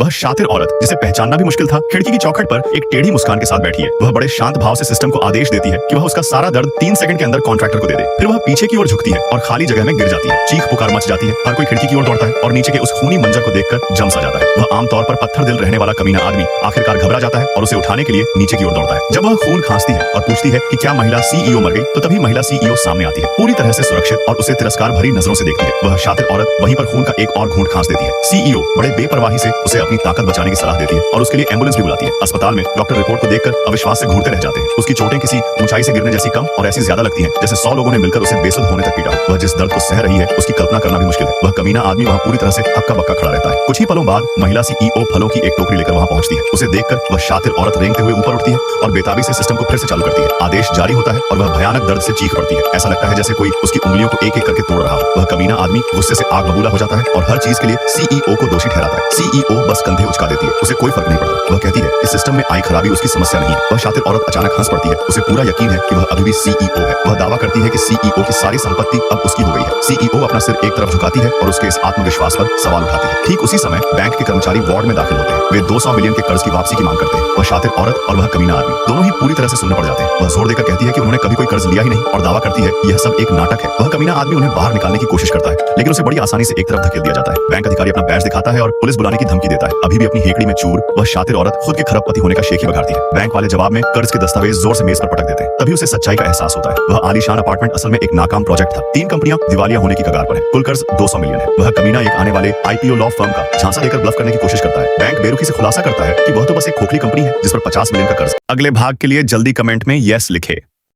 वह शातिर औरत जिसे पहचानना भी मुश्किल था खिड़की की चौखट पर एक टेढ़ी मुस्कान के साथ बैठी है। वह बड़े शांत भाव से सिस्टम को आदेश देती है कि वह उसका सारा दर्द 3 सेकंड के अंदर कॉन्ट्रैक्टर को दे दे। फिर वह पीछे की ओर झुकती है और खाली जगह में गिर जाती है। चीख पुकार मच जाती है। हर कोई खिड़की की ओर दौड़ता है और नीचे के उस खूनी मंजर को देखकर जम सा जाता है। वह आमतौर पर पत्थर दिल रहने वाला कमीना आदमी आखिरकार घबरा जाता है और उसे उठाने के लिए नीचे की ओर दौड़ता है। जब वह खून खांसती है और पूछती है कि क्या महिला सीईओ मर गई, तो तभी महिला सीईओ सामने आती है, पूरी तरह से सुरक्षित और उसे तिरस्कार भरी नजरों से देखती है। वह शातिर औरत वहीं पर खून का एक और घूंट खांस देती है। सीईओ बड़े बेपरवाही से उसे अपनी ताकत बचाने की सलाह देती है और उसके लिए एम्बुलेंस भी बुलाती है। अस्पताल में डॉक्टर रिपोर्ट को देखकर अविश्वास से घूरते रह जाते हैं। उसकी चोटें किसी ऊंचाई से गिरने जैसी कम और ऐसी ज्यादा लगती हैं जैसे 100 लोगों ने मिलकर उसे बेसुध होने तक पीटा। वह जिस दर्द को सह रही है उसकी कल्पना करना भी मुश्किल है। वह कमीना आदमी वहाँ पूरी तरह से हक्का बक्का खड़ा रहता है। कुछ ही पलों बाद महिला सीईओ फलों की एक टोकरी लेकर वहाँ पहुंचती है। उसे देखकर वह शातिर औरत रेंगते हुए ऊपर उठती है और बेताबी से सिस्टम को फिर से चालू करती है। आदेश जारी होता है और वह भयानक दर्द से चीख पड़ती है। ऐसा लगता है जैसे कोई उसकी उंगलियों को एक एक करके तोड़ रहा हो। वह कमीना आदमी गुस्से से आग बबूला हो जाता है और हर चीज के लिए सीईओ को दोषी ठहराता है। सीईओ बस कंधे उचका देती है, उसे कोई फर्क नहीं पड़ता। वह कहती है कि सिस्टम में आई खराबी उसकी समस्या नहीं है। वह शातिर औरत अचानक हंस पड़ती है। उसे पूरा यकीन है कि वह अभी भी सीईओ है। वह दावा करती है कि सीईओ की सारी संपत्ति अब उसकी हो गई है। सीईओ अपना सिर एक तरफ झुकाती है और उसके इस आत्मविश्वास पर सवाल उठाती है। ठीक उसी समय बैंक के कर्मचारी वार्ड में दाखिल होते हैं। वे 200 मिलियन के कर्ज की वापसी की मांग करते हैं। वह शातिर औरत और वह कमीना आदमी दोनों ही पूरी तरह से सुनने पड़ जाते हैं। वह जोर देकर कहती है कि उन्होंने कभी कोई कर्ज लिया ही नहीं और दावा करती है यह सब एक नाटक है। वह कमीना आदमी उन्हें बाहर निकालने की कोशिश करता है, लेकिन उसे बड़ी आसानी से एक तरफ धकेल दिया जाता है। बैंक अधिकारी अपना बैज दिखाता है और पुलिस बुलाने की धमकी देता है। अभी भी अपनी हेकड़ी में चूर वह शातिर औरत खुद के खरबपति होने का शेख ही बघाड़ती है। बैंक वाले जवाब में कर्ज के दस्तावेज जोर से मेज पर पटक देते हैं। तभी उसे सच्चाई का एहसास होता है। वह आलीशान अपार्टमेंट असल में एक नाकाम प्रोजेक्ट था। 3 कंपनियां दिवालिया होने की कगार पर हैं। कुल कर्ज 200 मिलियन है। वह कमीना एक आने वाले आईपीओ लॉ फर्म का झांसा देकर ब्लफ करने की कोशिश करता है। बैंक बेरुखी से खुलासा करता है कि वह तो बस एक खोखली कंपनी है जिस पर 50 मिलियन का कर्ज। अगले भाग के लिए जल्दी कमेंट में यस लिखे।